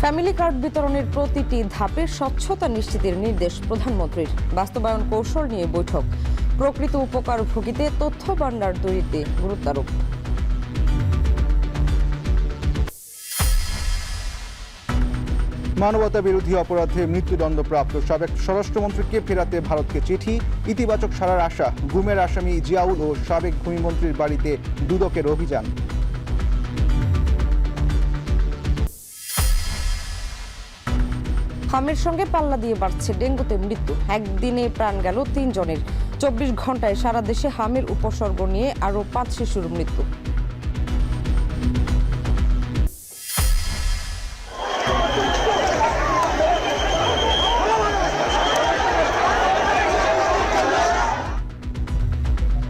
Family card বিতরণের প্রতিটি ধাপে স্বচ্ছতা নিশ্চিতের নির্দেশ প্রধানমন্ত্রীর। বাস্তবায়ন কৌশল নিয়ে বৈঠক। প্রকৃত উপকারভোগীতে তথ্য ভান্ডার তৈরিতে গুরুত্বারোপ। মানবতা বিরোধী অপরাধে মৃত্যুদণ্ডপ্রাপ্ত সাবেক স্বরাষ্ট্রমন্ত্রীকে ফেরাতে ভারতকে চিঠি, ইতিবাচক সাড়ার আশা। গুমের আসামি জিয়াউল ও সাবেক ভূমিমন্ত্রীর বাড়িতে দুদকের অভিযান। হামের সঙ্গে পাল্লা দিয়ে বাড়ছে ডেঙ্গুতে মৃত্যু। একদিনে প্রাণ গেল ৩ জনের। ২৪ ঘন্টায় সারা দেশে হামের উপসর্গ নিয়ে আরও ৫ শিশুর মৃত্যু।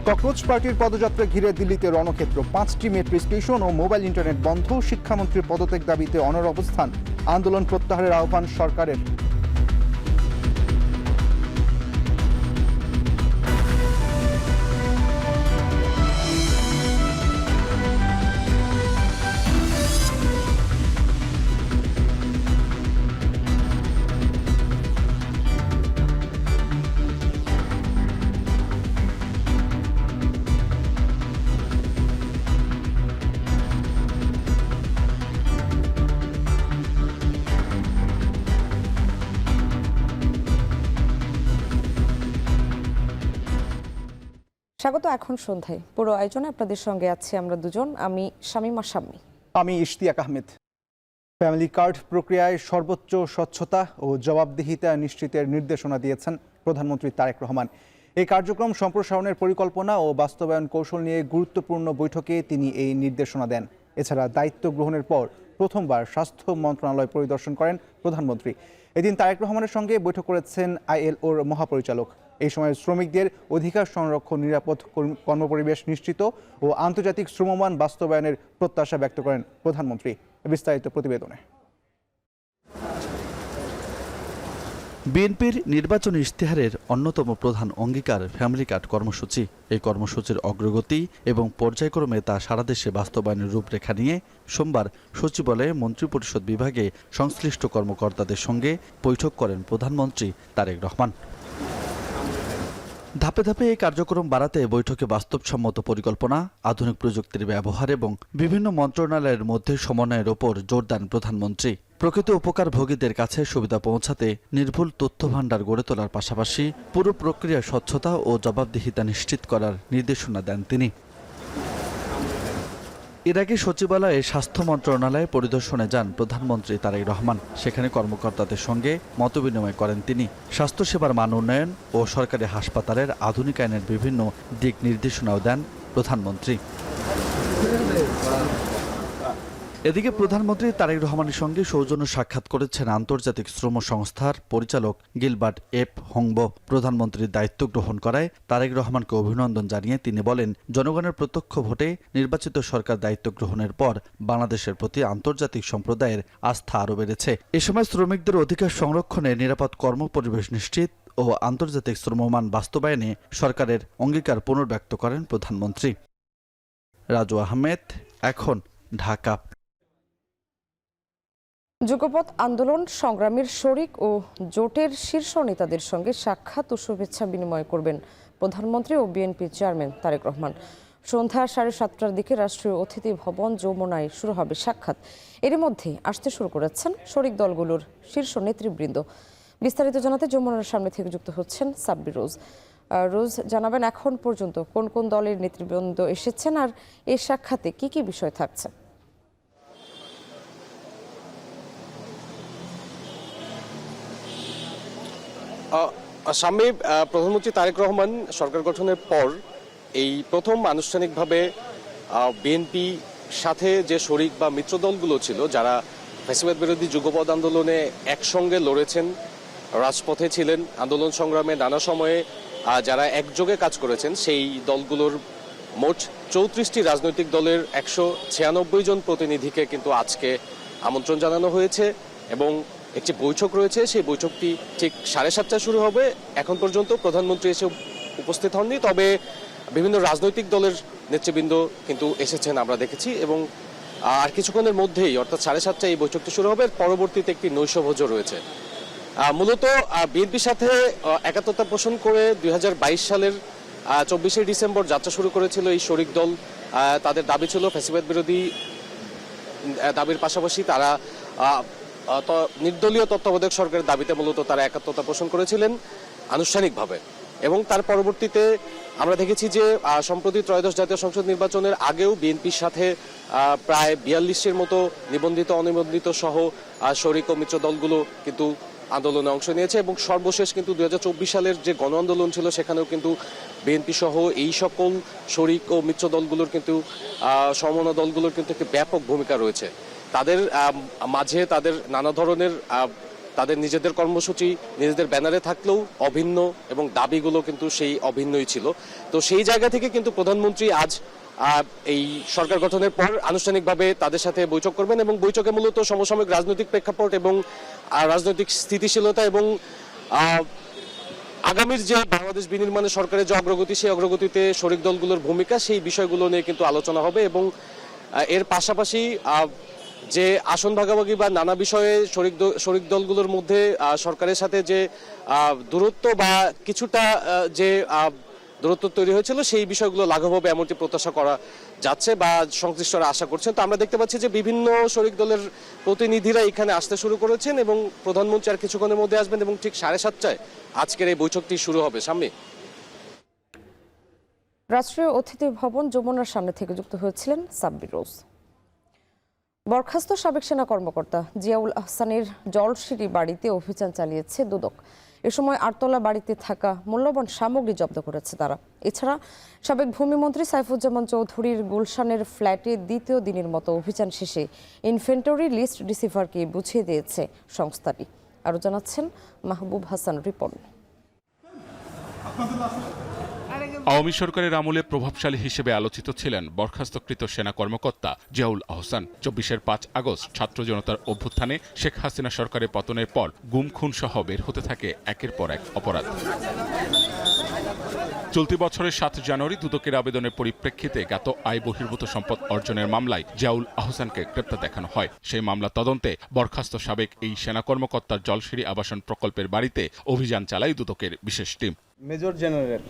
ককরোচ পার্টির পদযাত্রা ঘিরে দিল্লিতে রণক্ষেত্র। ৫টি মেট্রো স্টেশন ও মোবাইল ইন্টারনেট বন্ধ। শিক্ষামন্ত্রীর পদত্যাগ দাবিতে অনড় অবস্থান। আন্দোলন প্রত্যাহারের আহ্বান সরকারের। স্বাগত। এখন সন্ধ্যায় পুরো আয়োজনে আপনাদের সঙ্গে আছি আমরা দুজন। আমি শামীমা শাম্মী। আমি ইশতিয়াক আহমেদ। ফ্যামিলি কার্ড প্রক্রিয়ায় সর্বোচ্চ স্বচ্ছতা ও জবাবদিহিতা নিশ্চিতের নির্দেশনা দিয়েছেন প্রধানমন্ত্রী তারেক রহমান। এই কার্যক্রম সম্প্রসারণের পরিকল্পনা ও বাস্তবায়ন কৌশল নিয়ে গুরুত্বপূর্ণ বৈঠকে তিনি এই নির্দেশনা দেন। এছাড়া দায়িত্ব গ্রহণের পর প্রথমবার স্বাস্থ্য মন্ত্রণালয় পরিদর্শন করেন প্রধানমন্ত্রী। এদিন তারেক রহমানের সঙ্গে বৈঠক করেছেন আইএলওর মহাপরিচালক। এই সময় শ্রমিকদের অধিকার সংরক্ষণ, নিরাপদ কর্মপরিবেশ নিশ্চিত ও আন্তর্জাতিক শ্রমমান বাস্তবায়নের প্রত্যাশা ব্যক্ত করেন প্রধানমন্ত্রী। বিস্তারিত প্রতিবেদনে। বিএনপির নির্বাচনী ইশতেহারের অন্যতম প্রধান অঙ্গীকার ফ্যামিলি কার্ড কর্মসূচি। এই কর্মসূচির অগ্রগতি এবং পর্যায়ক্রমে তা সারা দেশে বাস্তবায়নের রূপরেখা নিয়ে সোমবার সচিবালয়ে মন্ত্রিপরিষদ বিভাগে সংশ্লিষ্ট কর্মকর্তাদের সঙ্গে বৈঠক করেন প্রধানমন্ত্রী তারেক রহমান। ধাপে ধাপে এই কার্যক্রম বাড়াতে বৈঠকে বাস্তবসম্মত পরিকল্পনা, আধুনিক প্রযুক্তির ব্যবহার এবং বিভিন্ন মন্ত্রণালয়ের মধ্যে সমন্বয়ের ওপর জোর দেন প্রধানমন্ত্রী। প্রকৃত উপকারভোগীদের কাছে সুবিধা পৌঁছাতে নির্ভুল তথ্য ভান্ডার গড়ে তোলার পাশাপাশি পুরো প্রক্রিয়ার স্বচ্ছতা ও জবাবদিহিতা নিশ্চিত করার নির্দেশনা দেন তিনি। এর আগে সচিবালয়ে স্বাস্থ্য মন্ত্রণালয়ে পরিদর্শনে যান প্রধানমন্ত্রী তারেক রহমান। সেখানে কর্মকর্তাদের সঙ্গে মতবিনিময় করেন তিনি। স্বাস্থ্যসেবার মান উন্নয়ন ও সরকারি হাসপাতালের আধুনিকায়নের বিভিন্ন দিক নির্দেশনাও দেন প্রধানমন্ত্রী। এদিকে প্রধানমন্ত্রী তারেক রহমানের সঙ্গে সৌজন্য সাক্ষাৎ করেছেন আন্তর্জাতিক শ্রম সংস্থার পরিচালক গিলবার্ট এফ হংবো। প্রধানমন্ত্রীর দায়িত্ব গ্রহণ করায় তারেক রহমানকে অভিনন্দন জানিয়ে তিনি বলেন, জনগণের প্রত্যক্ষ ভোটে নির্বাচিত সরকার দায়িত্ব গ্রহণের পর বাংলাদেশের প্রতি আন্তর্জাতিক সম্প্রদায়ের আস্থা আরও বেড়েছে। এ সময় শ্রমিকদের অধিকার সংরক্ষণে, নিরাপদ কর্মপরিবেশ নিশ্চিত ও আন্তর্জাতিক শ্রমমান বাস্তবায়নে সরকারের অঙ্গীকার পুনর্ব্যক্ত করেন প্রধানমন্ত্রী। রাজু আহমেদ, এখন, ঢাকা। যুগপৎ আন্দোলন সংগ্রামের শরিক ও জোটের শীর্ষ নেতাদের সঙ্গে সাক্ষাৎ ও শুভেচ্ছা বিনিময় করবেন প্রধানমন্ত্রী ও বিএনপি চেয়ারম্যান তারেক রহমান। সন্ধ্যা 7:30টার দিকে রাষ্ট্রীয় অতিথি ভবন যমুনায় শুরু হবে সাক্ষাৎ। এর মধ্যে আসতে শুরু করেছেন শরিক দলগুলোর শীর্ষ নেতৃবৃন্দ। বিস্তারিত জানাতে যমুনার সামনে থেকে যুক্ত হচ্ছেন সাব্বির রোজ। রোজ, জানাবেন এখন পর্যন্ত কোন কোন দলের নেতৃবৃন্দ এসেছেন আর এই সাক্ষাতে কি কি বিষয় থাকছে? সামনে প্রধানমন্ত্রী তারেক রহমান সরকার গঠনের পর এই প্রথম আনুষ্ঠানিকভাবে বিএনপি সাথে যে শরিক বা মিত্র দলগুলো ছিল, যারা ফ্যাসিবাদ বিরোধী যুগপৎ আন্দোলনে একসঙ্গে লড়েছেন, রাজপথে ছিলেন, আন্দোলন সংগ্রামে নানা সময়ে যারা একযোগে কাজ করেছেন, সেই দলগুলোর মোট 34টি রাজনৈতিক দলের 196 জন প্রতিনিধিকে কিন্তু আজকে আমন্ত্রণ জানানো হয়েছে এবং একটি বৈঠক রয়েছে। সেই বৈঠকটি ঠিক 7:30টায় শুরু হবে। এখন পর্যন্ত প্রধানমন্ত্রী এসে উপস্থিত হননি, তবে বিভিন্ন রাজনৈতিক দলের নেতৃবৃন্দ কিন্তু এসেছেন আমরা দেখেছি এবং আর কিছুক্ষণের মধ্যেই অর্থাৎ 7:30টায় এই বৈঠকটি শুরু হবে। পরবর্তীতে একটি নৈশভোজও রয়েছে। মূলত বিএনপির সাথে একাত্মতা পোষণ করে 2022 সালের 24শে ডিসেম্বর যাত্রা শুরু করেছিল এই শরিক দল। তাদের দাবি ছিল ফ্যাসিবাদ বিরোধী দাবির পাশাপাশি তারা নির্দলীয় তত্ত্বাবধায়ক সরকারের দাবিতে মূলত তারা একাত্মতা পোষণ করেছিলেন আনুষ্ঠানিকভাবে। এবং তার পরবর্তীতে আমরা দেখেছি যে সম্প্রতি ত্রয়োদশ জাতীয় সংসদ নির্বাচনের আগেও বিএনপির সাথে প্রায় 42-এর মতো নিবন্ধিত অনিবন্ধিত সহ শরিক ও মিত্র দলগুলো কিন্তু আন্দোলনে অংশ নিয়েছে। এবং সর্বশেষ কিন্তু 2024 সালের যে গণ আন্দোলন ছিল সেখানেও কিন্তু বিএনপি সহ এই সকল শরিক ও মিত্র দলগুলোর কিন্তু সমমনা দলগুলোর কিন্তু একটি ব্যাপক ভূমিকা রয়েছে। তাদের মাঝে তাদের নানা ধরনের তাদের নিজেদের কর্মসূচি নিজেদের ব্যানারে থাকলেও অভিন্ন এবং দাবিগুলো কিন্তু সেই অভিন্নই ছিল। তো সেই জায়গা থেকে কিন্তু প্রধানমন্ত্রী আজ এই সরকার গঠনের পর আনুষ্ঠানিকভাবে তাদের সাথে বৈঠক করবেন এবং বৈঠকে মূলত সমসাময়িক রাজনৈতিক প্রেক্ষাপট এবং রাজনৈতিক স্থিতিশীলতা এবং আগামীর যে বাংলাদেশ বিনির্মাণে সরকারের যে অগ্রগতি সেই অগ্রগতিতে শরিক দলগুলোর ভূমিকা সেই বিষয়গুলো নিয়ে কিন্তু আলোচনা হবে। এবং এর পাশাপাশি যে আসন ভাগাভাগি বা নানা বিষয়ে শরিক দলগুলোর মধ্যে সরকারের সাথে যে দূরত্ব বা কিছুটা যে দূরত্ব তৈরি হয়েছিল সেই বিষয়গুলো লাঘব হবে এমনটি প্রত্যাশা করা যাচ্ছে বা সংশ্লিষ্টরা আশা করছেন। তো আমরা দেখতে পাচ্ছি যে বিভিন্ন শরিক দলের প্রতিনিধিরা এখানে আসতে শুরু করেছেন এবং প্রধানমন্ত্রী আর কিছুক্ষণের মধ্যে আসবেন এবং ঠিক 7:30টায় আজকের এই বৈঠকটি শুরু হবে। সামনে রাষ্ট্রীয় অতিথি ভবন যমুনার সামনে থেকে যুক্ত হয়েছিলেন সাব্বির রোজ। বরখাস্ত সাবেক সেনা কর্মকর্তা জিয়াউল আহসানের জলসিঁড়ি বাড়িতে অভিযান চালিয়েছে দুদক। এ সময় আটতলা বাড়িতে থাকা মূল্যবান সামগ্রী জব্দ করেছে তারা। এছাড়া সাবেক ভূমিমন্ত্রী সাইফুজ্জামান চৌধুরীর গুলশানের ফ্ল্যাটে দ্বিতীয় দিনের মতো অভিযান শেষে ইনভেন্টরি লিস্ট রিসিভারকে বুঝিয়ে দিয়েছে সংস্থাটি। আরও জানাচ্ছেন মাহবুব হাসান রিপন। আওয়ামী সরকারের আমলে প্রভাবশালী হিসেবে আলোচিত ছিলেন বরখাস্তকৃত সেনা কর্মকর্তা জিয়াউল আহসান। 24-এর 5 আগস্ট ছাত্র জনতার অভ্যুত্থানে শেখ হাসিনা সরকারের পতনের পর গুম খুন সহ বের হতে থাকে একের পর এক অপরাধ। চলতি বছরের 7 জানুয়ারি দুদকের আবেদনের পরিপ্রেক্ষিতে জ্ঞাত আয় বহির্ভূত সম্পদ অর্জনের মামলায় জিয়াউল আহসানকে গ্রেপ্তার দেখানো হয়। সেই মামলা তদন্তে বরখাস্ত সাবেক এই সেনা কর্মকর্তার জলসিঁড়ি আবাসন প্রকল্পের বাড়িতে অভিযান চালায় দুদকের বিশেষ team. Major general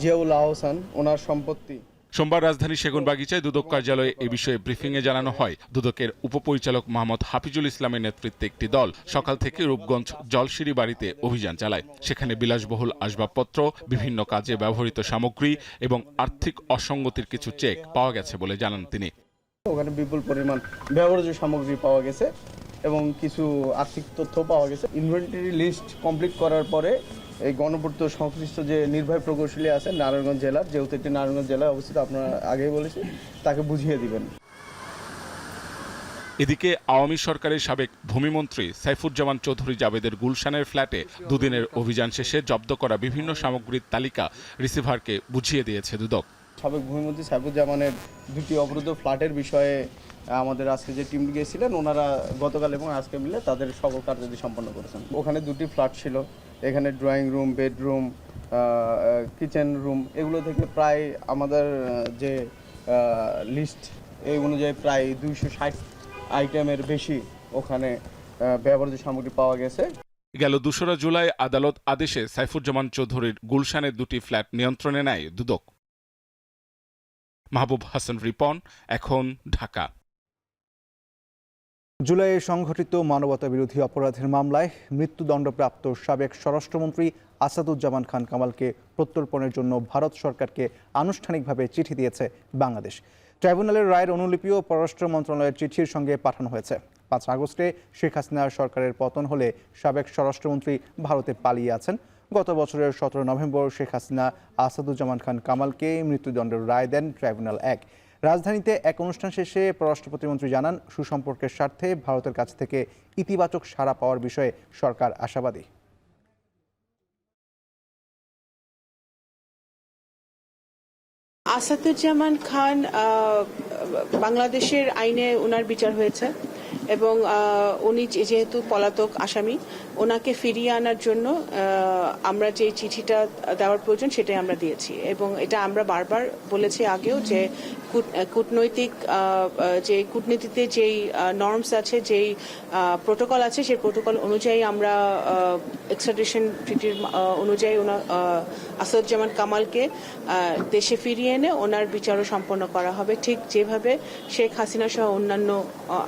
Ziaul Ahsan ওনার সম্পত্তি। সোমবার রাজধানীর সেগুনবাগিচায় দুদক কার্যালয়ে এ বিষয়ে ব্রিফিংয়ে জানানো হয়, দুদকের উপপরিচালক মোহাম্মদ হাফিজুল ইসলামের নেতৃত্বে একটি দল সকাল থেকে রূপগঞ্জ জলসিঁড়ি বাড়িতে অভিযান চালায়। সেখানে বিলাসবহুল আসবাবপত্র, বিভিন্ন কাজে ব্যবহৃত সামগ্রী এবং আর্থিক অসঙ্গতির কিছু চেক পাওয়া গেছে বলে জানান তিনি। ওখানে বিপুল পরিমাণ ব্যবহার্য সামগ্রী পাওয়া গেছে এবং কিছু আর্থিক তথ্য পাওয়া গেছে। ইনভেন্টরি লিস্ট কমপ্লিট করার পরে এই গণপূর্ত সংশ্লিষ্ট যে নির্বাহী প্রকৌশলী আছেন নারায়ণগঞ্জ জেলার, যেহেতু একটি নারায়ণগঞ্জ জেলায় অবস্থিত আপনারা আগেই বলেছি, তাকে বুঝিয়ে দিবেন। এদিকে আওয়ামী সরকারের সাবেক ভূমিমন্ত্রী সাইফুজ্জামান চৌধুরী জাবেদের গুলশানের ফ্ল্যাটে দুদিনের অভিযান শেষে জব্দ করা বিভিন্ন সামগ্রীর তালিকা রিসিভারকে বুঝিয়ে দিয়েছে দুদক। সাবেক ভূমিমন্ত্রী সাইফুজ্জামানের দুটি অবরুদ্ধ ফ্ল্যাটের বিষয়ে আমাদের আজকে যে টিম গিয়েছিলেন ওনারা গতকাল এবং আজকে মিলে তাদের সকল কার্যাদি সম্পন্ন করেছেন। ওখানে দুটি ফ্ল্যাট ছিল, এখানে drawing room, bedroom, kitchen room, এগুলো থেকে প্রায় আমাদের যে লিস্ট এই অনুযায়ী প্রায় 260 আইটেমের বেশি ওখানে ব্যবহার্য সামগ্রী পাওয়া গেছে। গেল 2রা জুলাই আদালত আদেশে সাইফুজ্জামান চৌধুরীর গুলশানের দুটি ফ্ল্যাট নিয়ন্ত্রণে নেয় দুদক। মাহবুব হাসান রিপন, এখন, ঢাকা। জুলাইয়ে সংঘটিত মানবতাবিরোধী অপরাধের মামলায় মৃত্যুদণ্ডপ্রাপ্ত সাবেক স্বরাষ্ট্রমন্ত্রী আসাদুজ্জামান খান কামালকে প্রত্যর্পণের জন্য ভারত সরকারকে আনুষ্ঠানিকভাবে চিঠি দিয়েছে বাংলাদেশ। ট্রাইব্যুনালের রায়ের অনুলিপিও পররাষ্ট্র মন্ত্রণালয়ের চিঠির সঙ্গে পাঠানো হয়েছে। 5 আগস্টে শেখ হাসিনার সরকারের পতন হলে সাবেক স্বরাষ্ট্রমন্ত্রী ভারতে পালিয়ে আছেন। গত বছরের 17 নভেম্বর শেখ হাসিনা আসাদুজ্জামান খান কামালকে মৃত্যুদণ্ডের রায় দেন ট্রাইব্যুনাল 1। রাজধানীতে এক অনুষ্ঠান শেষে পররাষ্ট্র প্রতিমন্ত্রী জানান, সুসম্পর্কের স্বার্থে ভারতের কাছ থেকে ইতিবাচক সাড়া পাওয়ার বিষয়ে সরকার আশাবাদী। আসাদুজ্জামান খান বাংলাদেশের আইনে ওনার বিচার হয়েছে এবং উনি যেহেতু পলাতক আসামি, ওনাকে ফিরিয়ে আনার জন্য আমরা যে চিঠিটা দেওয়ার প্রয়োজন সেটাই আমরা দিয়েছি। এবং এটা আমরা বারবার বলেছি আগেও যে কূটনৈতিক যে কূটনীতিতে যেই নর্মস আছে, যেই প্রোটোকল আছে, সেই প্রোটোকল অনুযায়ী আমরা এক্সট্রাডিশন ট্রিটির অনুযায়ী আসাদুজ্জামান কামালকে দেশে ফিরিয়ে এনে ওনার বিচারও সম্পন্ন করা হবে, ঠিক যেভাবে শেখ হাসিনা সহ অন্যান্য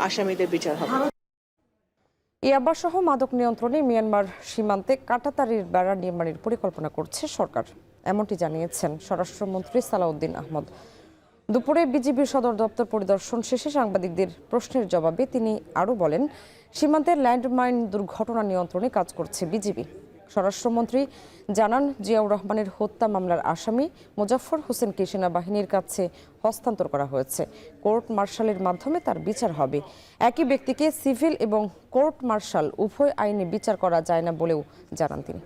আসামিদের বিচার হবে। ইয়াবা সহ মাদক নিয়ন্ত্রণে মিয়ানমার সীমান্তে কাঁটাতারের বেড়া নির্মাণের পরিকল্পনা করছে সরকার, এমনটি জানিয়েছেন স্বরাষ্ট্রমন্ত্রী সালাউদ্দিন আহমদ। দুপুরে বিজিবির সদর দপ্তর পরিদর্শন শেষে সাংবাদিকদের প্রশ্নের জবাবে তিনি আরও বলেন, সীমান্তের ল্যান্ডমাইন দুর্ঘটনা নিয়ন্ত্রণে কাজ করছে বিজিবি। স্বরাষ্ট্রমন্ত্রী জানান, জিয়াউর রহমানের হত্যা মামলার আসামি মোজাফফর হোসেনকে সেনাবাহিনীর কাছে হস্তান্তর করা হয়েছে। কোর্ট মার্শালের মাধ্যমে তার বিচার হবে। একই ব্যক্তিকে সিভিল এবং কোর্ট মার্শাল উভয় আইনে বিচার করা যায় না বলেও জানান তিনি।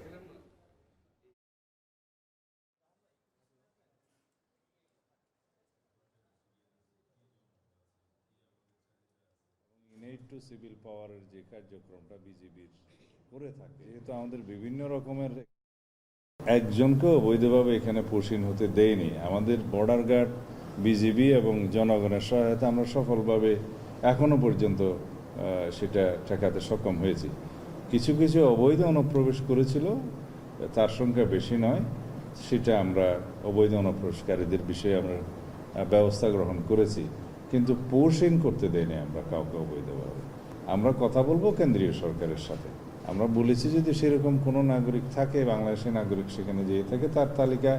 টু সিভিল পাওয়ারের যে কার্যক্রমটা বিজিবির করে থাকে, যেহেতু আমাদের বিভিন্ন রকমের একজনকেও অবৈধভাবে এখানে পোষণ হতে দেয়নি। আমাদের বর্ডার গার্ড, বিজিবি এবং জনগণের সহায়তা আমরা সফলভাবে এখনো পর্যন্ত সেটা ঠেকাতে সক্ষম হয়েছি। কিছু কিছু অবৈধ অনুপ্রবেশ করেছিল, তার সংখ্যা বেশি নয়, সেটা আমরা অবৈধ অনুপ্রবেশকারীদের বিষয়ে আমরা ব্যবস্থা গ্রহণ করেছি, কিন্তু পোষণ করতে দেয়নি আমরা কাউকে অবৈধভাবে। আমরা কথা বলবো কেন্দ্রীয় সরকারের সাথে। আমরা বলেছি যদি সেরকম কোনো নাগরিক থাকে, বাংলাদেশের নাগরিক সেখানে যেয়ে থাকে, তার তালিকা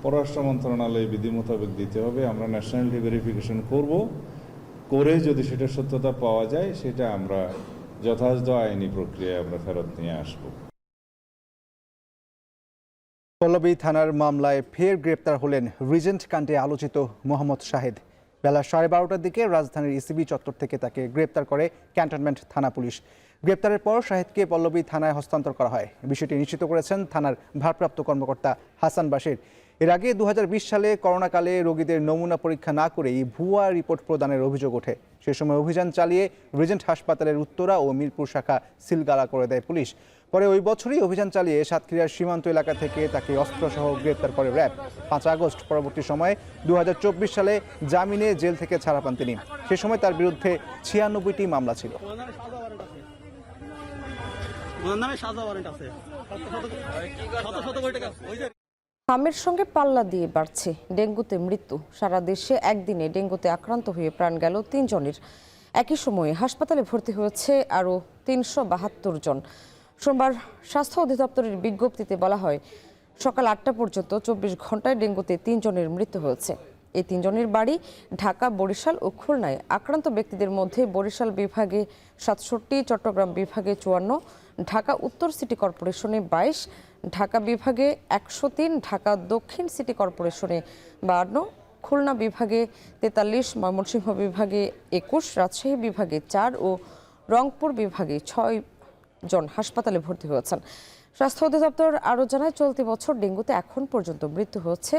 পররাষ্ট্র মন্ত্রণালয়ে বিধি মোতাবেক দিতে হবে। আমরা ন্যাশনালিটি ভেরিফিকেশন করব, করে যদি সেটা সত্যতা পাওয়া যায় সেটা আমরা যথাযথ আইনি প্রক্রিয়ায় আমরা ফেরত নিয়ে আসব। পল্লবী থানার মামলায় ফের গ্রেপ্তার হলেন রিজেন্ট কাণ্ডে আলোচিত মোহাম্মদ শাহেদ। বেলা 12:30টার দিকে রাজধানীর ইসিবি চত্বর থেকে তাকে গ্রেপ্তার করে ক্যান্টনমেন্ট থানা পুলিশ। গ্রেপ্তারের পর শাহেদকে পল্লবী থানায় হস্তান্তর করা হয়। বিষয়টি নিশ্চিত করেছেন থানার ভারপ্রাপ্ত কর্মকর্তা হাসান বাশির। এর আগে 2020 সালে করোনাকালে রোগীদের নমুনা পরীক্ষা না করেই ভুয়া রিপোর্ট প্রদানের অভিযোগ ওঠে। সে সময় অভিযান চালিয়ে রিজেন্ট হাসপাতালের উত্তরা ও মিরপুর শাখা সিলগালা করে দেয় পুলিশ। পরে ওই বছরই অভিযান চালিয়ে সাতক্ষীরার সীমান্ত এলাকা থেকে তাকে অস্ত্রসহ গ্রেপ্তার করে র্যাব। 5 আগস্ট পরবর্তী সময়ে 2024 সালে জামিনে জেল থেকে ছাড়া পান তিনি। সে সময় তার বিরুদ্ধে 96টি মামলা ছিল। হামের সঙ্গে পাল্লা দিয়ে বাড়ছে ডেঙ্গুতে মৃত্যু। সারা দেশে একদিনে ডেঙ্গুতে আক্রান্ত হয়ে প্রাণ গেল 3 জনের। একই সময়ে হাসপাতালে ভর্তি হয়েছে আরও 372 জন। সোমবার স্বাস্থ্য অধিদপ্তরের বিজ্ঞপ্তিতে বলা হয়, সকাল 8টা পর্যন্ত 24 ঘন্টায় ডেঙ্গুতে 3 জনের মৃত্যু হয়েছে। এই 3 জনের বাড়ি ঢাকা, বরিশাল ও খুলনায়। আক্রান্ত ব্যক্তিদের মধ্যে বরিশাল বিভাগে 67, চট্টগ্রাম বিভাগে 54, ঢাকা উত্তর সিটি কর্পোরেশনে 22, ঢাকা বিভাগে 103, ঢাকা দক্ষিণ সিটি কর্পোরেশনে 52, খুলনা বিভাগে 43, ময়মনসিংহ বিভাগে 21, রাজশাহী বিভাগে 4 ও রংপুর বিভাগে 6 জন হাসপাতালে ভর্তি হয়েছেন। স্বাস্থ্য অধিদপ্তর আরও জানায়, চলতি বছর ডেঙ্গুতে এখন পর্যন্ত মৃত্যু হচ্ছে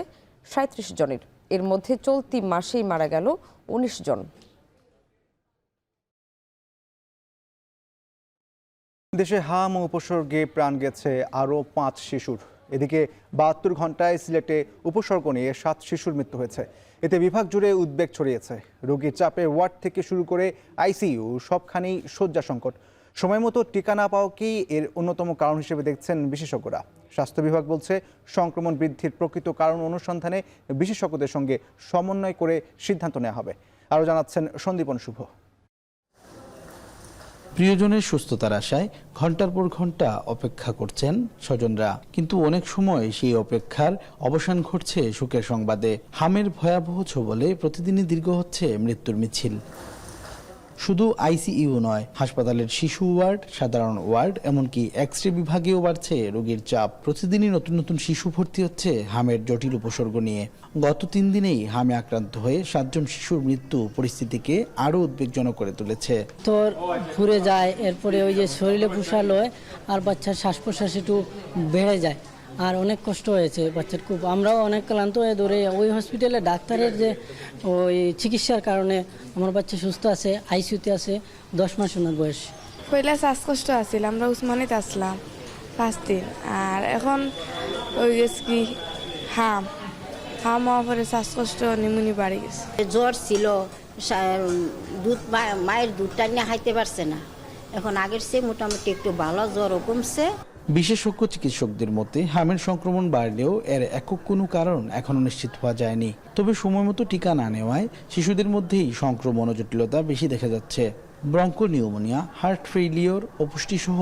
37 জনের। এর মধ্যে চলতি মাসেই মারা গেল 19 জন। দেশে হাম ও উপসর্গে প্রাণ গেছে আরও 5 শিশুর। এদিকে 72 ঘন্টায় সিলেটে উপসর্গ নিয়ে 7 শিশুর মৃত্যু হয়েছে। এতে বিভাগ জুড়ে উদ্বেগ ছড়িয়েছে। রোগীর চাপে ওয়ার্ড থেকে শুরু করে আইসিইউ সবখানেই শয্যা সংকট। সময় মতো টিকা না পাওয়াকেই এর অন্যতম কারণ হিসেবে দেখছেন বিশেষজ্ঞরা। স্বাস্থ্য বিভাগ বলছে, সংক্রমণ বৃদ্ধির প্রকৃত কারণ অনুসন্ধানে বিশেষজ্ঞদের সঙ্গে সমন্বয় করে সিদ্ধান্ত নেওয়া হবে। আরও জানাচ্ছেন সন্দীপন শুভ। প্রিয়জনের সুস্থতার আশায় ঘন্টার পর ঘন্টা অপেক্ষা করছেন স্বজনরা, কিন্তু অনেক সময় সেই অপেক্ষার অবসান ঘটছে সুখের সংবাদে। হামের ভয়াবহ ছোবলে প্রতিদিনই দীর্ঘ হচ্ছে মৃত্যুর মিছিল। শুধু আইসিইউ নয়, হাসপাতালের শিশু ওয়ার্ড, সাধারণ ওয়ার্ড, এমনকি এক্স-রে বিভাগেও বাড়ছে রোগীর চাপ। প্রতিদিনই নতুন নতুন শিশু ভর্তি হচ্ছে হামের জটিল উপসর্গ নিয়ে। গত 3 দিনেই হামে আক্রান্ত হয়ে 7 জন শিশুর মৃত্যু পরিস্থিতিকে আরও উদ্বেগজনক করে তুলেছে। তোর ঘুরে যায়, এরপরে ওই যে শরীরে পুষাল হয় আর বাচ্চার শ্বাস প্রশ্বাস একটু বেড়ে যায়, আর অনেক কষ্ট হয়েছে বাচ্চার খুব। আমরাও অনেক ক্লান্ত হয়ে ধরে ওই হসপিটালে ডাক্তারের যে ওই চিকিৎসার কারণে আমার বাচ্চা সুস্থ আছে, আইসিইউতে আছে, 10 মাস ওনার বয়স। পয়লা শ্বাসকষ্ট আছিল, আমরা উসমানিতে আসলাম 5 দিন, আর এখন ওই গেছে কি হাম হওয়ার পরে শ্বাসকষ্ট নিমুনি বাড়ি গেছে। জ্বর ছিল, দুধ মায়ের দুধটা নিয়ে খাইতে পারছে না, এখন আগের চেয়ে মোটামুটি একটু ভালো, জ্বরও কমছে। বিশেষজ্ঞ চিকিৎসকদের মতে হামের সংক্রমণ বাড়লেও এর একক কোনো কারণ এখনো নিশ্চিত হওয়া যায়নি। তবে সময়মতো টিকা না নেওয়ায় শিশুদের মধ্যেই সংক্রমণ ও জটিলতা বেশি দেখা যাচ্ছে। ব্রঙ্কোনিউমোনিয়া, হার্ট ফেইলিওর ও পুষ্টিসহ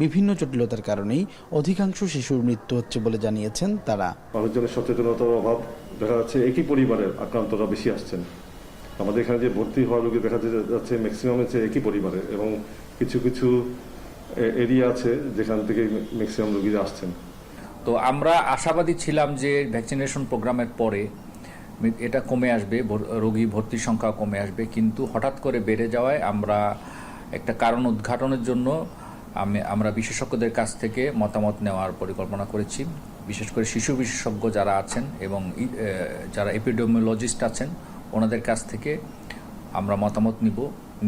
বিভিন্ন জটিলতার কারণেই অধিকাংশ শিশুর মৃত্যু হচ্ছে বলে জানিয়েছেন তারা। মানুষজনের সচেতনতার অভাব দেখা যাচ্ছে, একই পরিবারের আক্রান্তরা বেশি আসছেন। আমাদের এখানে যে ভর্তি হওয়া রোগী দেখা যাচ্ছে ম্যাক্সিমাম হচ্ছে একই পরিবারের, এবং কিছু কিছু এরিয়া আছে যেখান থেকে ম্যাক্সিমাম রোগীরা আসছেন। তো আমরা আশাবাদী ছিলাম যে ভ্যাকসিনেশন প্রোগ্রামের পরে এটা কমে আসবে, রোগী ভর্তির সংখ্যা কমে আসবে, কিন্তু হঠাৎ করে বেড়ে যাওয়ায় আমরা একটা কারণ উদ্ঘাটনের জন্য আমরা বিশেষজ্ঞদের কাছ থেকে মতামত নেওয়ার পরিকল্পনা করেছি। বিশেষ করে শিশু বিশেষজ্ঞ যারা আছেন এবং যারা এপিডেমিওলজিস্ট আছেন ওনাদের কাছ থেকে আমরা মতামত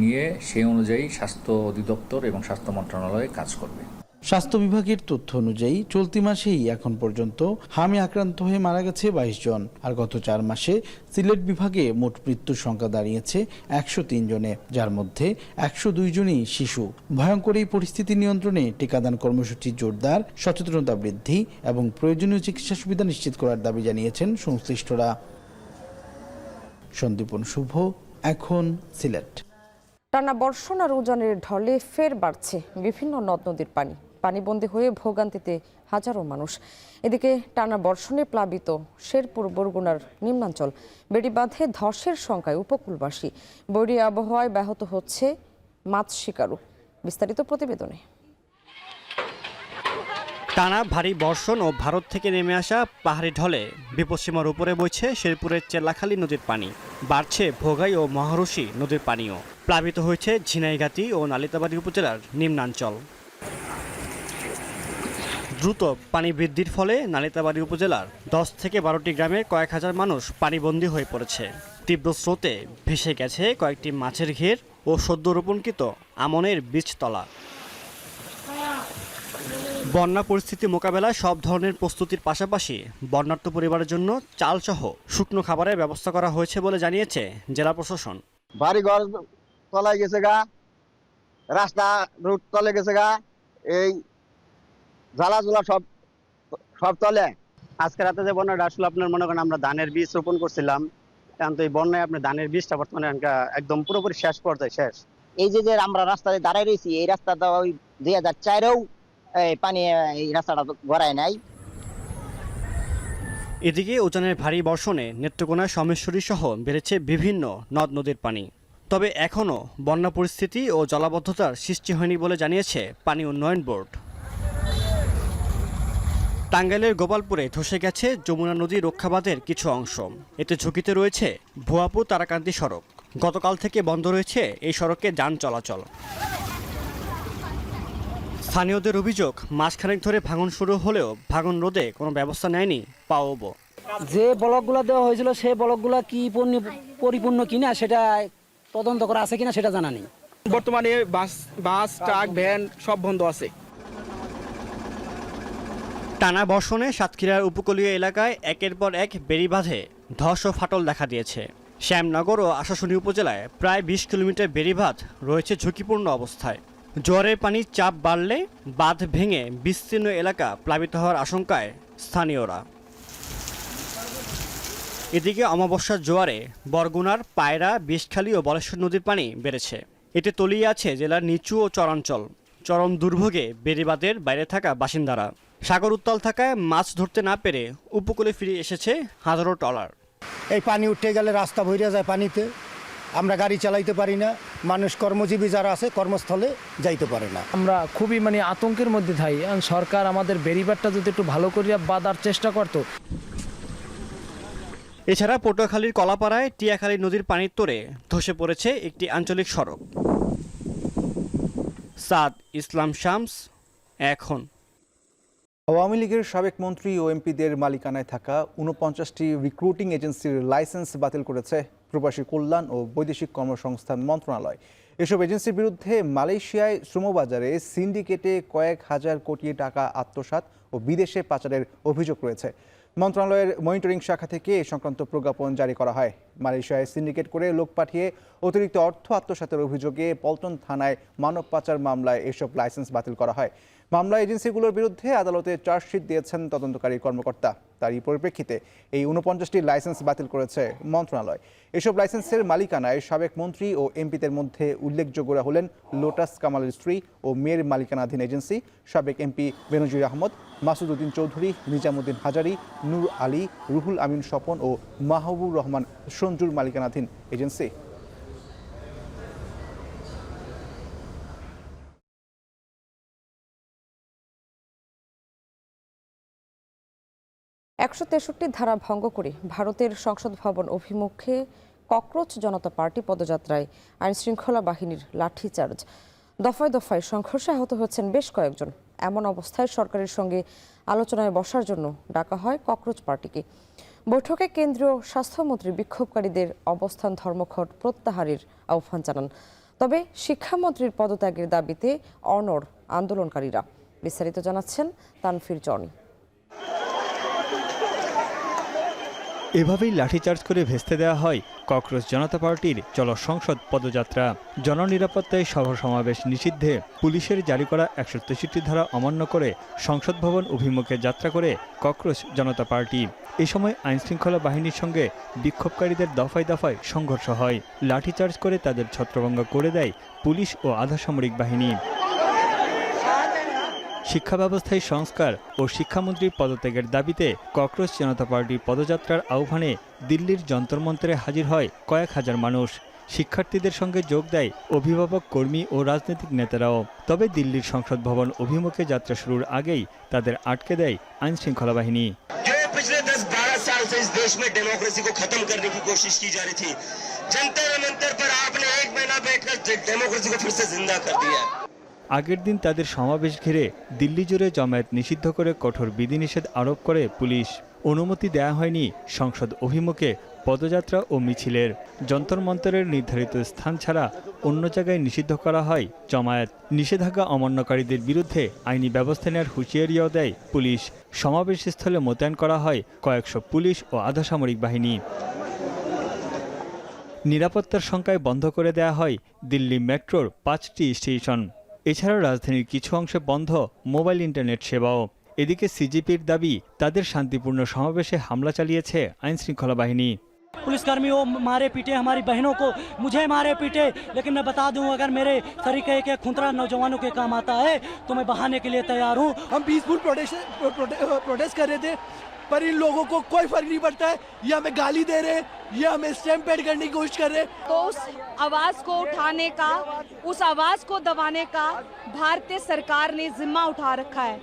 নিয়ে সেই অনুযায়ী স্বাস্থ্য অধিদপ্তর এবং স্বাস্থ্য মন্ত্রণালয় কাজ করবে। স্বাস্থ্য বিভাগের তথ্য অনুযায়ী চলতি মাসেই এখন পর্যন্ত হামে আক্রান্ত হয়ে মারা গেছে 22 জন, আর গত 4 মাসে সিলেট বিভাগে মোট মৃত্যুর সংখ্যা দাঁড়িয়েছে 103 জনে, যার মধ্যে 102 জনই শিশু। ভয়ঙ্কর এই পরিস্থিতি নিয়ন্ত্রণে টিকাদান কর্মসূচি জোরদার, সচেতনতা বৃদ্ধি এবং প্রয়োজনীয় চিকিৎসা সুবিধা নিশ্চিত করার দাবি জানিয়েছেন সংশ্লিষ্টরা। সন্দীপন শুভ, এখন সিলেট। টানা বর্ষণ আর উজানের ঢলে ফের বাড়ছে বিভিন্ন নদ নদীর পানিবন্দী হয়ে ভোগান্তিতে হাজারো মানুষ। এদিকে টানা বর্ষণে প্লাবিত শেরপুর বরগুনার নিম্নাঞ্চল, বেড়িবাঁধে ধসের শঙ্কায় উপকূলবাসী। বৈরী আবহাওয়ায় ব্যাহত হচ্ছে মাছ শিকারও। বিস্তারিত প্রতিবেদনে। টানা ভারী বর্ষণ ও ভারত থেকে নেমে আসা পাহাড়ি ঢলে বিপদসীমার উপরে বইছে শেরপুরের চেল্লাখালী নদীর পানি, বাড়ছে ভোগাই ও মহারশী নদীর পানিও। প্লাবিত হয়েছে ঝিনাইগাতি ও নালিতাবাড়ী উপজেলার নিম্নাঞ্চল। দ্রুত পানি বৃদ্ধির ফলে নালিতাবাড়ী উপজেলার 10 থেকে 12টি গ্রামের কয়েক হাজার মানুষ পানিবন্দী হয়ে পড়েছে। তীব্র স্রোতে ভেসে গেছে কয়েকটি মাছের ঘের ও সদ্য রোপণকৃত আমনের বীজতলা। বন্যা পরিস্থিতি মোকাবেলায় সব ধরনের প্রস্তুতির পাশাপাশি বন্যার্ত পরিবারের জন্য চালসহ শুকনো খাবারের ব্যবস্থা করা হয়েছে বলে জানিয়েছে জেলা প্রশাসন। বাড়ি ঘর তলায় গেছে গা, রাস্তা রুট তলে গেছে গা, এই জ্বালাজোলা সব তলে। আজকে রাতে যে বন্যাটা আসলে আপনার মনে করেন আমরা ধানের বীজ রোপণ করছিলাম, কারণ তো এই বন্যায় আপনার ধানের বীজটা বর্তমানে একদম পুরোপুরি শেষ পর্যায়ে শেষ। এই যে আমরা রাস্তায় দাঁড়ায় রয়েছি, এই রাস্তাটা ওই 2004-এও পানি এই রাস্তাটা গড়ায় নাই। এদিকে উজানের ভারী বর্ষণে নেত্রকোনা, সোমেশ্বরী সহ বেড়েছে বিভিন্ন নদ নদীর পানি। তবে এখনও বন্যা পরিস্থিতি ও জলাবদ্ধতার সৃষ্টি হয়নি বলে জানিয়েছে পানি উন্নয়ন বোর্ড। টাঙ্গাইলের গোপালপুরে ধসে গেছে যমুনা নদী রক্ষাবাঁধের কিছু অংশ। এতে ঝুঁকিতে রয়েছে ভুয়াপুর তারাকান্দি সড়ক। গতকাল থেকে বন্ধ রয়েছে এই সড়কে যান চলাচল। স্থানীয়দের অভিযোগ, মাসখানেক ধরে ভাঙন শুরু হলেও ভাঙন রোধে কোনো ব্যবস্থা নেয়নি পাওবো। যে ব্লকগুলো দেওয়া হয়েছিল সেই ব্লকগুলো কি পরিপূর্ণ কিনা সেটা তদন্ত করা আছে কিনা সেটা জানা নেই। বর্তমানে বাস ট্রাক ভ্যান সব বন্ধ আছে। টানা বর্ষণে সাতক্ষীরার উপকূলীয় এলাকায় একের পর এক বেড়িবাঁধে ধস ও ফাটল দেখা দিয়েছে। শ্যামনগর ও আশাশুনি উপজেলায় প্রায় 20 কিলোমিটার বেড়িবাঁধ রয়েছে ঝুঁকিপূর্ণ অবস্থায়। জোয়ারের পানির চাপ বাড়লে বাঁধ ভেঙে বিস্তীর্ণ এলাকা প্লাবিত হওয়ার আশঙ্কায় স্থানীয়রা। এদিকে অমাবস্যার জোয়ারে বরগুনার পায়রা, বিষখালী ও বলেশ্বর নদীর পানি বেড়েছে। এতে তলিয়ে আছে জেলার নিচু ও চরাঞ্চল। চরম দুর্ভোগে বেড়িবাঁধের বাইরে থাকা বাসিন্দারা। সাগর উত্তাল থাকায় মাছ ধরতে না পেরে উপকূলে ফিরে এসেছে হাজারো ট্রলার। এই পানি উঠে গেলে রাস্তা ভরে যায় পানিতে, আমরা গাড়ি চালাইতে পারি না, মানুষ কর্মজীবী যারা আছে কর্মস্থলে যাইতে পারে না। আমরা খুবই আতঙ্কের মধ্যে থাকি। সরকার আমাদের বেড়িবাঁধটা যদি একটু ভালো করিয়া বাঁধার চেষ্টা করত। এছাড়া পটুয়াখালীর কলাপাড়ায় টিয়াখালী নদীর পানির তোড়ে ধসে পড়েছে একটি আঞ্চলিক সড়ক। সাদ ইসলাম শামস, এখন। আওয়ামী লীগের সাবেক মন্ত্রী ও এমপিদের মালিকানায় থাকা ৪৯টি রিক্রুটিং এজেন্সির লাইসেন্স বাতিল করেছে প্রবাসী কল্যাণ ও বৈদেশিক কর্মসংস্থান মন্ত্রণালয়। এসব এজেন্সির বিরুদ্ধে মালয়েশিয়ায় শ্রমবাজারে সিন্ডিকেটে কয়েক হাজার কোটি টাকা আত্মসাৎ ও বিদেশে পাচারের অভিযোগ রয়েছে। মন্ত্রণালয়ের মনিটরিং শাখা থেকে এ সংক্রান্ত প্রজ্ঞাপন জারি করা হয়। মালয়েশিয়ায় সিন্ডিকেট করে লোক পাঠিয়ে অতিরিক্ত অর্থ আত্মসাতের অভিযোগে পল্টন থানায় মানব পাচার মামলায় এসব লাইসেন্স বাতিল করা হয়। মামলা এজেন্সিগুলোর বিরুদ্ধে আদালতে চার্জশিট দিয়েছেন তদন্তকারী কর্মকর্তা। তারই পরিপ্রেক্ষিতে এই ৪৯টি লাইসেন্স বাতিল করেছে মন্ত্রণালয়। এসব লাইসেন্সের মালিকানায় সাবেক মন্ত্রী ও এমপিদের মধ্যে উল্লেখযোগ্যরা হলেন লোটাস কামালের স্ত্রী ও মেয়ের মালিকানাধীন এজেন্সি, সাবেক এমপি বেনজির আহমদ, মাসুদ উদ্দিন চৌধুরী, নিজামুদ্দিন হাজারি, নূর আলী, রুহুল আমিন স্বপন ও মাহবুবুর রহমান সঞ্জুর মালিকানাধীন এজেন্সি। একশো ধারা ভঙ্গ করে ভারতের সংসদ ভবন অভিমুখে ককরোচ জনতা পার্টি পদযাত্রায় আইনশৃঙ্খলা বাহিনীর লাঠিচার্জ। দফায় দফায় সংঘর্ষে আহত হচ্ছেন বেশ কয়েকজন। এমন অবস্থায় সরকারের সঙ্গে আলোচনায় বসার জন্য ডাকা হয় ককরোচ পার্টিকে। বৈঠকে কেন্দ্রীয় স্বাস্থ্যমন্ত্রী বিক্ষোভকারীদের অবস্থান ধর্মঘট প্রত্যাহারের আহ্বান জানান। তবে শিক্ষামন্ত্রীর পদত্যাগের দাবিতে অনড় আন্দোলনকারীরা। বিস্তারিত জানাচ্ছেন তানফির জনি। এভাবেই লাঠিচার্জ করে ভেস্তে দেওয়া হয় ককরোচ জনতা পার্টির চলো সংসদ পদযাত্রা। জননিরাপত্তায় সভা সমাবেশ নিষিদ্ধে পুলিশের জারি করা ১৬৩ ধারা অমান্য করে সংসদ ভবন অভিমুখে যাত্রা করে ককরোচ জনতা পার্টি। এ সময় আইনশৃঙ্খলা বাহিনীর সঙ্গে বিক্ষোভকারীদের দফায় দফায় সংঘর্ষ হয়। লাঠিচার্জ করে তাদের ছত্রভঙ্গ করে দেয় পুলিশ ও আধাসামরিক বাহিনী। শিক্ষা ব্যবস্থায় সংস্কার ও শিক্ষামন্ত্রীর পদত্যাগের দাবিতে ককরোচ জনতা পার্টির পদযাত্রার আহ্বানে দিল্লির যন্তর মন্তরে হাজির হয় কয়েক হাজার মানুষ। শিক্ষার্থীদের সঙ্গে যোগ দেয় অভিভাবক, কর্মী ও রাজনৈতিক নেতারাও। তবে দিল্লির সংসদ ভবন অভিমুখে যাত্রা শুরুর আগেই তাদের আটকে দেয় আইনশৃঙ্খলা বাহিনী। पिछले 10-12 साल से इस देश में डेमोक्रेसी को खत्म करने की कोशिश की जा रही थी। जंतर मंतर पर आपने 1 महीना बैठकर डेमोक्रेसी को फिर से जिंदा कर दिया। আগের দিন তাদের সমাবেশ ঘিরে দিল্লি জুড়ে জমায়েত নিষিদ্ধ করে কঠোর বিধিনিষেধ আরোপ করে পুলিশ। অনুমতি দেয়া হয়নি সংসদ অভিমুখে পদযাত্রা ও মিছিলের। যন্তর মন্তরের নির্ধারিত স্থান ছাড়া অন্য জায়গায় নিষিদ্ধ করা হয় জমায়েত। নিষেধাজ্ঞা অমান্যকারীদের বিরুদ্ধে আইনি ব্যবস্থা নেওয়ার হুঁশিয়ারিও দেয় পুলিশ। সমাবেশস্থলে মোতায়েন করা হয় কয়েকশো পুলিশ ও আধাসামরিক বাহিনী। নিরাপত্তার শঙ্কায় বন্ধ করে দেয়া হয় দিল্লি মেট্রোর 5টি স্টেশন। এছাড়াও রাজধানীর কিছু অংশে বন্ধ মোবাইল ইন্টারনেট সেবাও। এদিকে সিজিপির দাবি তাদের শান্তিপূর্ণ সমাবেশে হামলা চালিয়েছে আইনশৃঙ্খলা বাহিনী। पुलिसकर्मियों मारे पीटे हमारी बहनों को, मुझे मारे पीटे, लेकिन मैं बता दूं अगर मेरे तरीके के खुंतरा नौजवानों के काम आता है तो मैं बहाने के लिए तैयार हूं। हम पीसफुल प्रोटेस्ट कर रहे थे, पर इन लोगों को कोई फर्क नहीं पड़ता है। ये हमें गाली दे रहे हैं, ये हमें स्टैम्प पैड करने की कोशिश कर रहे हैं। तो उस आवाज को उठाने का, उस आवाज को दबाने का भारतीय सरकार ने जिम्मा उठा रखा है।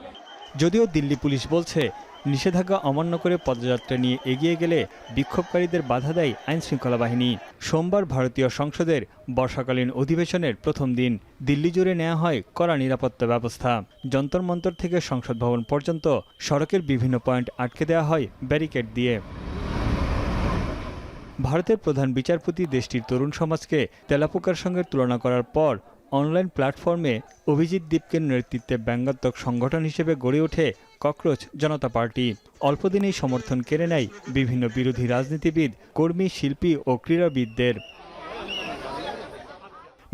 যদিও দিল্লি পুলিশ বলছে নিষেধাজ্ঞা অমান্য করে পদযাত্রা নিয়ে এগিয়ে গেলে বিক্ষোভকারীদের বাধা দেয় আইনশৃঙ্খলা বাহিনী। সোমবার ভারতীয় সংসদের বর্ষাকালীন অধিবেশনের প্রথম দিন দিল্লি জুড়ে নেওয়া হয় কড়া নিরাপত্তা ব্যবস্থা। যন্তর মন্তর থেকে সংসদ ভবন পর্যন্ত সড়কের বিভিন্ন পয়েন্ট আটকে দেওয়া হয় ব্যারিকেড দিয়ে। ভারতের প্রধান বিচারপতি দেশটির তরুণ সমাজকে তেলাপোকার সঙ্গে তুলনা করার পর অনলাইন প্ল্যাটফর্মে অভিজিৎ দীপকের নেতৃত্বে ব্যঙ্গাত্মক সংগঠন হিসেবে গড়ে ওঠে ককরোচ জনতা পার্টি। অল্পদিনেই সমর্থন কেড়ে নেয় বিভিন্ন বিরোধী রাজনীতিবিদ, কর্মী, শিল্পী ও ক্রীড়াবিদদের।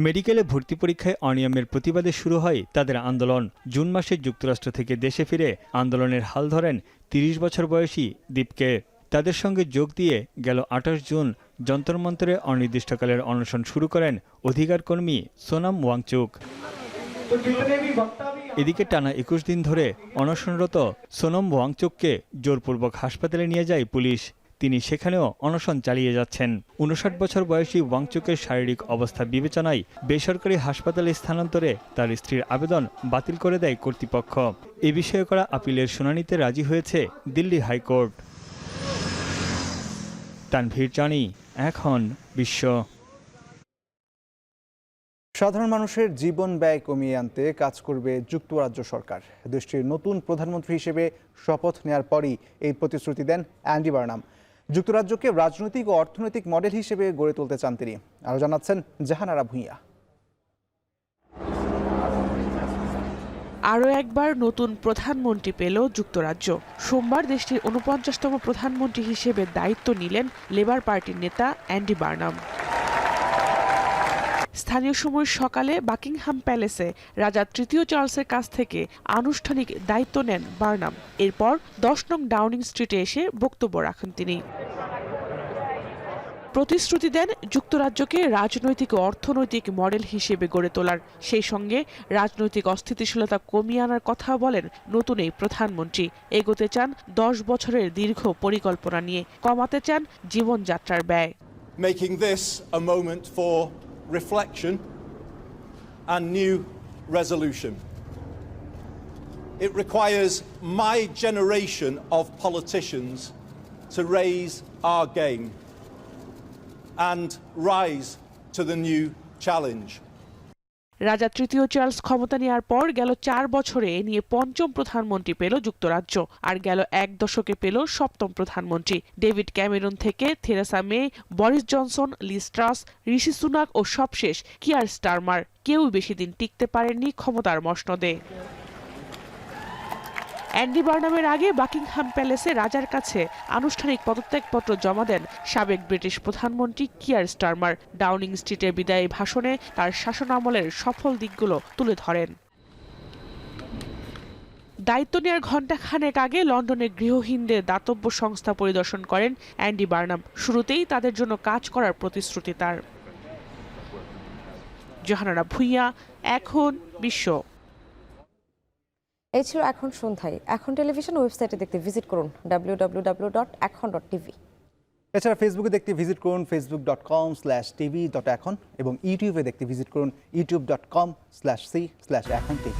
মেডিকেলে ভর্তি পরীক্ষায় অনিয়মের প্রতিবাদে শুরু হয় তাদের আন্দোলন। জুন মাসে যুক্তরাষ্ট্র থেকে দেশে ফিরে আন্দোলনের হাল ধরেন 30 বছর বয়সী দীপকে। তাদের সঙ্গে যোগ দিয়ে গেল 28 জুন যন্তর মন্তরে অনির্দিষ্টকালের অনশন শুরু করেন অধিকার কর্মী সোনাম ওয়াংচুক। এদিকে টানা 21 দিন ধরে অনশনরত সোনম ওয়াংচুককে জোরপূর্বক হাসপাতালে নিয়ে যায় পুলিশ। তিনি সেখানেও অনশন চালিয়ে যাচ্ছেন। 59 বছর বয়সী ওয়াংচুকের শারীরিক অবস্থা বিবেচনায় বেসরকারি হাসপাতালে স্থানান্তরে তার স্ত্রীর আবেদন বাতিল করে দেয় কর্তৃপক্ষ। এ বিষয়ে করা আপিলের শুনানিতে রাজি হয়েছে দিল্লি হাইকোর্ট। তানভীর জানি, এখন বিশ্ব। সাধারণ মানুষের জীবন ব্যয় কমিয়ে আনতে কাজ করবে যুক্তরাজ্য সরকার। দেশটির নতুন প্রধানমন্ত্রী হিসেবে শপথ নেয়ার পরই এই প্রতিশ্রুতি দেন অ্যান্ডি বার্নাম। যুক্তরাজ্যকে রাজনৈতিক ও অর্থনৈতিক মডেল হিসেবে গড়ে তুলতে চান তিনি। আরও জানাচ্ছেন জাহানারা ভূঁইয়া। আরও একবার নতুন প্রধানমন্ত্রী পেল যুক্তরাজ্য। সোমবার দেশটির ৪৯তম প্রধানমন্ত্রী হিসেবে দায়িত্ব নিলেন লেবার পার্টির নেতা অ্যান্ডি বার্নাম। স্থানীয় সময় সকালে বাকিংহাম প্যালেসে রাজা তৃতীয় চার্লসের কাছ থেকে আনুষ্ঠানিক দায়িত্ব নেন বার্নাম। এরপর ১০ নং ডাউনিং স্ট্রিটে এসে বক্তব্য রাখেন তিনি। প্রতিশ্রুতি দেন যুক্তরাজ্যকে রাজনৈতিক ও অর্থনৈতিক মডেল হিসেবে গড়ে তোলার, সেই সঙ্গে রাজনৈতিক অস্থিতিশীলতা কমিয়ে আনার কথা বলেন নতুন এই প্রধানমন্ত্রী। এগোতে চান ১০ বছরের দীর্ঘ পরিকল্পনা নিয়ে, কমাতে চান জীবনযাত্রার ব্যয়। Making this a moment for reflection and new resolution. It requires my generation of politicians to raise our game and rise to the new challenge. রাজা তৃতীয় চার্লস ক্ষমতা নেওয়ার পর গেল ৪ বছরে এ নিয়ে পঞ্চম প্রধানমন্ত্রী পেল যুক্তরাজ্য, আর গেল ১ দশকে পেল সপ্তম প্রধানমন্ত্রী। ডেভিড ক্যামেরন থেকে Theresa May, Boris Johnson, Liz Truss, Rishi Sunak ও সবশেষ কিয়ার স্টারমার, কেউ বেশি দিন টিকতে পারেননি ক্ষমতার মসনদে। অ্যান্ডি বার্নামের আগে বাকিংহাম প্যালেসে রাজার কাছে আনুষ্ঠানিক পদত্যাগপত্র জমা দেন সাবেক ব্রিটিশ প্রধানমন্ত্রী কিয়ার স্টারমার। ডাউনিং স্ট্রিটের বিদায়ী ভাষণে তার শাসনামলের সফল দিকগুলো তুলে ধরেন। দায়িত্ব নেওয়ার ঘণ্টাখানেক আগে লন্ডনে গৃহহীনদের দাতব্য সংস্থা পরিদর্শন করেন অ্যান্ডি বার্নাম। শুরুতেই তাদের জন্য কাজ করার প্রতিশ্রুতি তার। জাহানারা ভূঁইয়া, এখন বিশ্ব। এই ছিল এখন সন্ধ্যায়। এখন টেলিভিশন ওয়েবসাইটে দেখতে ভিজিট করুন www.ekhon.tv। এছাড়া ফেসবুকে দেখতে ভিজিট করুন facebook.com/tv.ekhon এবং ইউটিউবে দেখতে ভিজিট করুন youtube.com/c/ekhon tv।